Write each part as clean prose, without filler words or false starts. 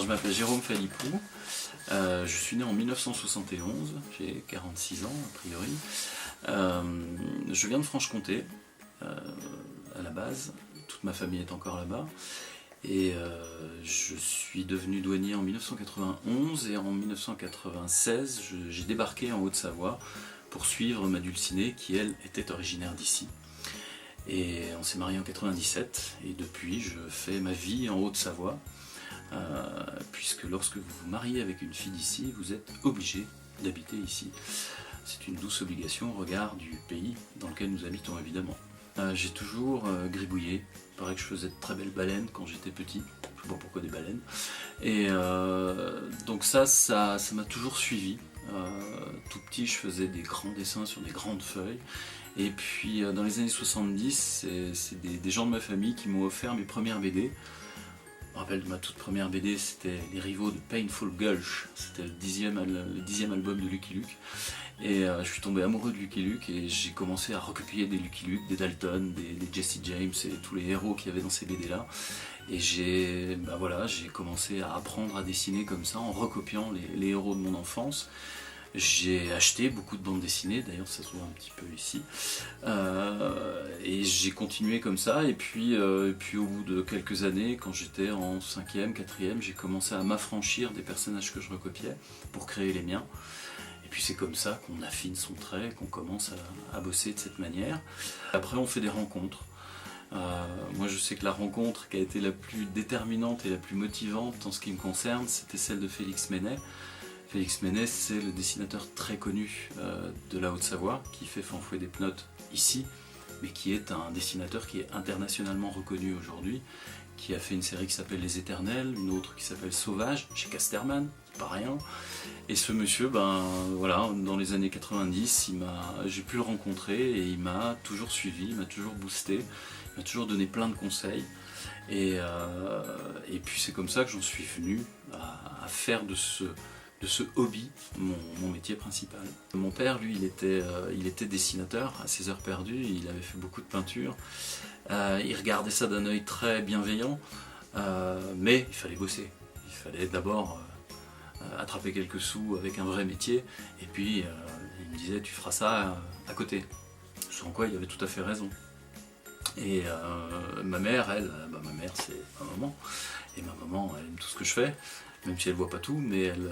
je m'appelle Jérôme Philippou, je suis né en 1971, j'ai 46 ans a priori. Je viens de Franche-Comté à la base, toute ma famille est encore là-bas. Et je suis devenu douanier en 1991 et en 1996 j'ai débarqué en Haute-Savoie pour suivre ma dulcinée qui elle était originaire d'ici. Et on s'est marié en 97 et depuis je fais ma vie en Haute-Savoie puisque lorsque vous vous mariez avec une fille d'ici, vous êtes obligé d'habiter ici. C'est une douce obligation au regard du pays dans lequel nous habitons évidemment. J'ai toujours gribouillé, il paraît que je faisais de très belles baleines quand j'étais petit, je sais pas pourquoi des baleines. Et donc ça m'a toujours suivi. Tout petit je faisais des grands dessins sur des grandes feuilles. Et puis dans les années 70, c'est des gens de ma famille qui m'ont offert mes premières BD. Je me rappelle de ma toute première BD, c'était Les Rivaux de Painful Gulch, c'était le dixième album de Lucky Luke. Et je suis tombé amoureux de Lucky Luke et j'ai commencé à recopier des Lucky Luke, des Dalton, des Jesse James et tous les héros qu'il y avait dans ces BD là. Et j'ai commencé à apprendre à dessiner comme ça en recopiant les héros de mon enfance. J'ai acheté beaucoup de bandes dessinées, d'ailleurs ça se voit un petit peu ici, et j'ai continué comme ça, et puis au bout de quelques années, quand j'étais en 5e, 4e, j'ai commencé à m'affranchir des personnages que je recopiais pour créer les miens. Et puis c'est comme ça qu'on affine son trait, qu'on commence à bosser de cette manière. Après on fait des rencontres. Moi je sais que la rencontre qui a été la plus déterminante et la plus motivante en ce qui me concerne, c'était celle de Félix Menet. Félix Menet, c'est le dessinateur très connu de la Haute-Savoie, qui fait Fanfouet des Pnottes ici, mais qui est un dessinateur qui est internationalement reconnu aujourd'hui, qui a fait une série qui s'appelle Les Éternels, une autre qui s'appelle Sauvage, chez Casterman, pas rien. Et ce monsieur, dans les années 90, j'ai pu le rencontrer et il m'a toujours suivi, il m'a toujours boosté, il m'a toujours donné plein de conseils. Et puis c'est comme ça que j'en suis venu à faire de ce hobby mon métier principal. Mon père, lui, il était dessinateur à ses heures perdues, il avait fait beaucoup de peinture. Il regardait ça d'un œil très bienveillant, mais il fallait bosser. Il fallait d'abord attraper quelques sous avec un vrai métier, et puis il me disait tu feras ça à côté. Sans quoi il avait tout à fait raison. Et ma mère, ma mère c'est ma maman, et ma maman elle aime tout ce que je fais. Même si elle voit pas tout, mais elle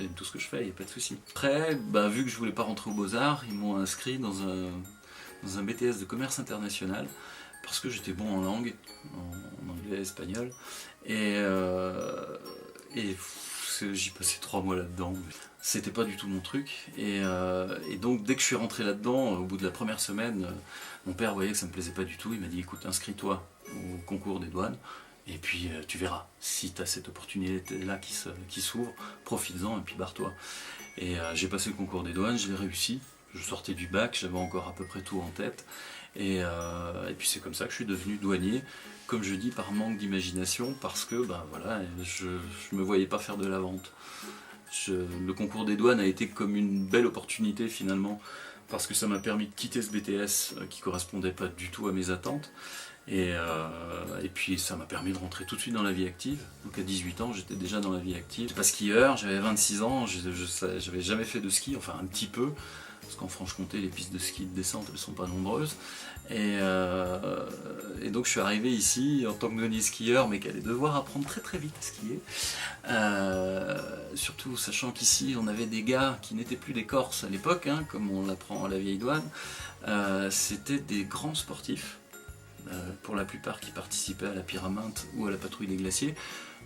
aime tout ce que je fais, il n'y a pas de souci. Après, vu que je voulais pas rentrer aux Beaux-Arts, ils m'ont inscrit dans un BTS de commerce international, parce que j'étais bon en langue, en anglais, espagnol, et j'y passais 3 mois là-dedans. C'était pas du tout mon truc, et donc dès que je suis rentré là-dedans, au bout de la première semaine, mon père voyait que ça me plaisait pas du tout, il m'a dit écoute, inscris-toi au concours des douanes, et puis tu verras, si tu as cette opportunité-là qui s'ouvre, profites-en et puis barre-toi. Et j'ai passé le concours des douanes, je l'ai réussi, je sortais du bac, j'avais encore à peu près tout en tête. Et puis c'est comme ça que je suis devenu douanier, comme je dis, par manque d'imagination, parce que je ne me voyais pas faire de la vente. Le concours des douanes a été comme une belle opportunité finalement, parce que ça m'a permis de quitter ce BTS qui ne correspondait pas du tout à mes attentes. Et puis ça m'a permis de rentrer tout de suite dans la vie active. Donc à 18 ans j'étais déjà dans la vie active. J'étais pas skieur, j'avais 26 ans, j'avais jamais fait de ski, enfin un petit peu, parce qu'en Franche-Comté les pistes de ski de descente elles sont pas nombreuses. Et donc je suis arrivé ici en tant que douanier skieur, mais qui allait devoir apprendre très très vite à skier. Surtout sachant qu'ici on avait des gars qui n'étaient plus des Corses à l'époque, comme on l'apprend à la vieille douane. C'était des grands sportifs. Pour la plupart qui participaient à la Pyraminte ou à la patrouille des glaciers,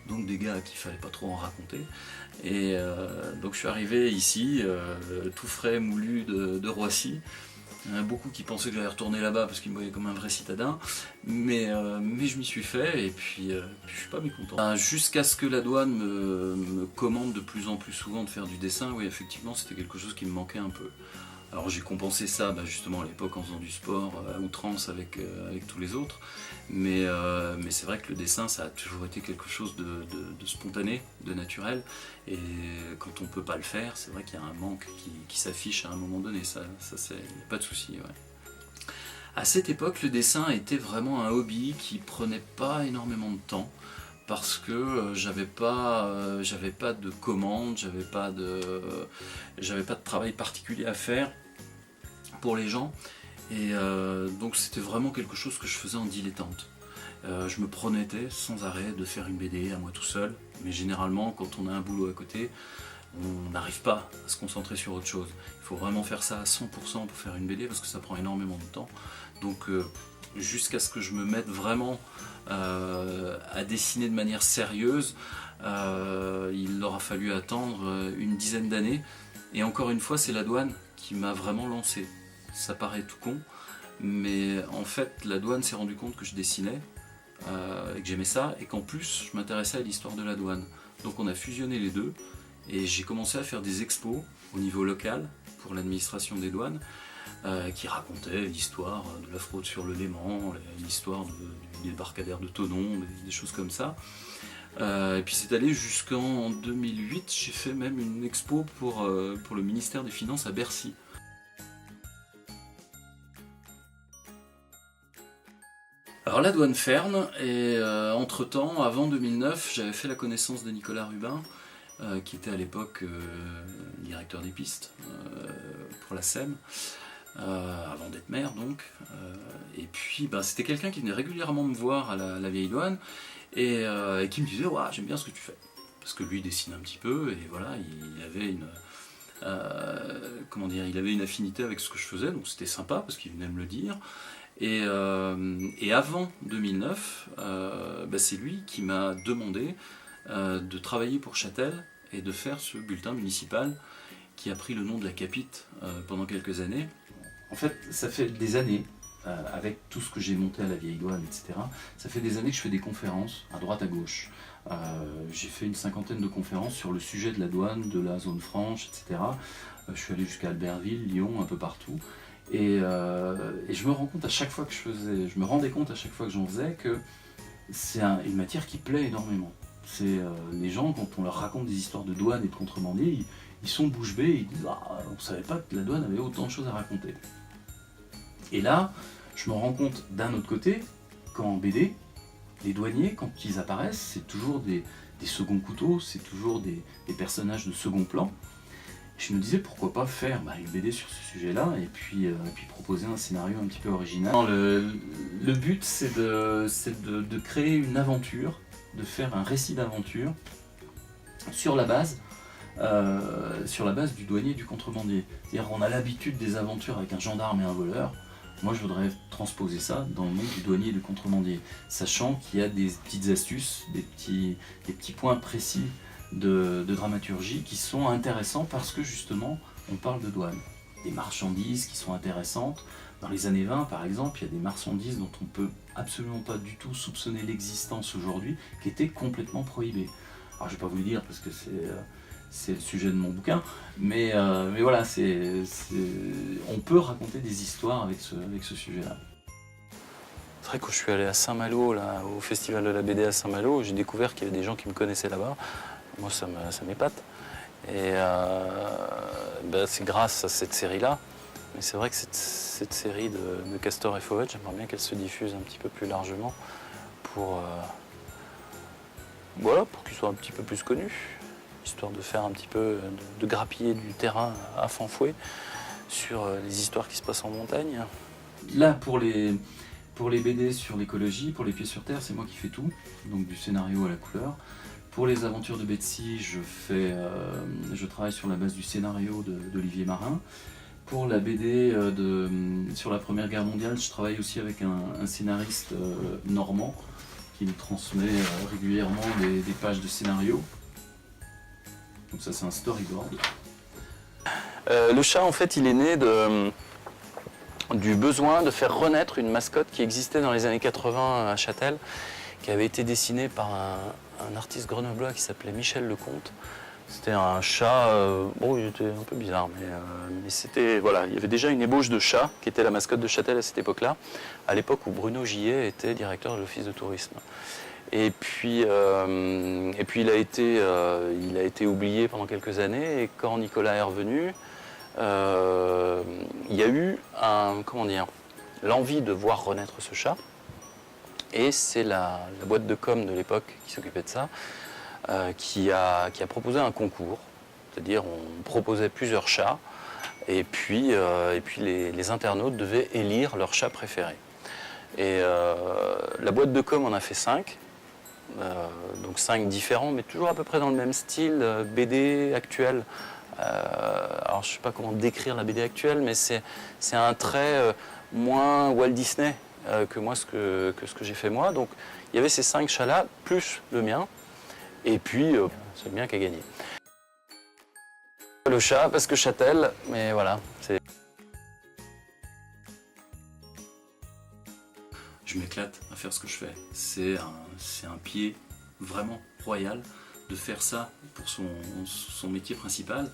donc des gars à qui il fallait pas trop en raconter. Et donc je suis arrivé ici, tout frais, moulu de Roissy. Il y en a beaucoup qui pensaient que j'allais retourner là-bas parce qu'ils me voyaient comme un vrai citadin, mais je m'y suis fait et puis je suis pas mécontent. Jusqu'à ce que la douane me commande de plus en plus souvent de faire du dessin, oui effectivement c'était quelque chose qui me manquait un peu. Alors j'ai compensé ça justement à l'époque en faisant du sport à outrance avec tous les autres, mais c'est vrai que le dessin ça a toujours été quelque chose de spontané, de naturel, et quand on peut pas le faire, c'est vrai qu'il y a un manque qui s'affiche à un moment donné, ça c'est pas de souci. Ouais. À cette époque, le dessin était vraiment un hobby qui prenait pas énormément de temps, parce que j'avais pas de commande, j'avais pas de travail particulier à faire pour les gens. Et donc c'était vraiment quelque chose que je faisais en dilettante. Je me promettais sans arrêt de faire une BD à moi tout seul, mais généralement quand on a un boulot à côté, on n'arrive pas à se concentrer sur autre chose. Il faut vraiment faire ça à 100% pour faire une BD parce que ça prend énormément de temps. Donc jusqu'à ce que je me mette vraiment à dessiner de manière sérieuse, il aura fallu attendre une dizaine d'années. Et encore une fois, c'est la douane qui m'a vraiment lancé. Ça paraît tout con, mais en fait la douane s'est rendu compte que je dessinais et que j'aimais ça, et qu'en plus je m'intéressais à l'histoire de la douane. Donc on a fusionné les deux, et j'ai commencé à faire des expos au niveau local pour l'administration des douanes qui racontaient l'histoire de la fraude sur le Léman, l'histoire du débarcadère de Thonon, des choses comme ça. Et puis c'est allé jusqu'en 2008, j'ai fait même une expo pour le ministère des Finances à Bercy. Alors la douane ferme, et entre-temps, avant 2009, j'avais fait la connaissance de Nicolas Rubin, qui était à l'époque directeur des pistes pour la SEM, avant d'être maire donc. Et puis c'était quelqu'un qui venait régulièrement me voir à la vieille douane, et qui me disait « j'aime bien ce que tu fais ». Parce que lui dessine un petit peu, et voilà, il avait il avait une affinité avec ce que je faisais, donc c'était sympa parce qu'il venait me le dire. Et avant 2009, c'est lui qui m'a demandé de travailler pour Châtel et de faire ce bulletin municipal qui a pris le nom de la Capite pendant quelques années. En fait, ça fait des années, avec tout ce que j'ai monté à la vieille douane, etc., ça fait des années que je fais des conférences à droite à gauche. J'ai fait une 50aine de conférences sur le sujet de la douane, de la zone franche, etc. Je suis allé jusqu'à Albertville, Lyon, un peu partout. Et je me rendais compte à chaque fois que j'en faisais que c'est une matière qui plaît énormément. Les gens, quand on leur raconte des histoires de douane et de contrebandiers, ils sont bouche bée, ils disent on ne savait pas que la douane avait autant de choses à raconter. Et là, je me rends compte d'un autre côté qu'en BD, les douaniers, quand ils apparaissent, c'est toujours des seconds couteaux, c'est toujours des personnages de second plan. Je me disais pourquoi pas faire une BD sur ce sujet-là, et puis proposer un scénario un petit peu original. Le but c'est de créer une aventure, de faire un récit d'aventure sur la base du douanier et du contrebandier. C'est-à-dire qu'on a l'habitude des aventures avec un gendarme et un voleur. Moi je voudrais transposer ça dans le monde du douanier et du contrebandier, sachant qu'il y a des petites astuces, des petits points précis de dramaturgie qui sont intéressants parce que justement on parle de douane. Des marchandises qui sont intéressantes. Dans les années 20 par exemple, il y a des marchandises dont on ne peut absolument pas du tout soupçonner l'existence aujourd'hui, qui étaient complètement prohibées. Alors je ne vais pas vous le dire parce que c'est le sujet de mon bouquin, mais voilà, on peut raconter des histoires avec ce sujet-là. C'est vrai que quand je suis allé à Saint-Malo, au festival de la BD à Saint-Malo, j'ai découvert qu'il y avait des gens qui me connaissaient là-bas. Moi, ça m'épate. Et c'est grâce à cette série-là. Mais c'est vrai que cette série de Castor et Fauvette, j'aimerais bien qu'elle se diffuse un petit peu plus largement pour qu'ils soient un petit peu plus connus. Histoire de faire un petit peu, de grappiller du terrain à fanfouet sur les histoires qui se passent en montagne. Là, pour les BD sur l'écologie, pour les pieds sur terre, c'est moi qui fais tout, donc du scénario à la couleur. Pour les aventures de Betsy, je travaille sur la base du scénario d'Olivier Marin. Pour la BD sur la Première Guerre mondiale, je travaille aussi avec un scénariste normand qui me transmet régulièrement des pages de scénario. Donc ça, c'est un storyboard. Le chat, en fait, il est né du besoin de faire renaître une mascotte qui existait dans les années 80 à Châtel, qui avait été dessinée par un artiste grenoblois qui s'appelait Michel Lecomte. C'était un chat, il était un peu bizarre, mais c'était, voilà, il y avait déjà une ébauche de chat qui était la mascotte de Châtel à cette époque-là, à l'époque où Bruno Gillet était directeur de l'office de tourisme. Et puis il a été oublié pendant quelques années, et quand Nicolas est revenu, il y a eu l'envie de voir renaître ce chat. Et c'est la boîte de com de l'époque qui s'occupait de ça, qui a proposé un concours. C'est-à-dire on proposait plusieurs chats et puis les internautes devaient élire leur chat préféré. Et la boîte de com en a fait 5. Donc 5 différents, mais toujours à peu près dans le même style, BD actuel. Alors je ne sais pas comment décrire la BD actuelle, mais c'est un trait moins Walt Disney que moi, ce que j'ai fait moi. Donc il y avait ces 5 chats-là, plus le mien, et puis c'est le mien qui a gagné. Le chat, parce que Châtel, mais voilà, c'est... Je m'éclate à faire ce que je fais. C'est un pied vraiment royal de faire ça pour son métier principal.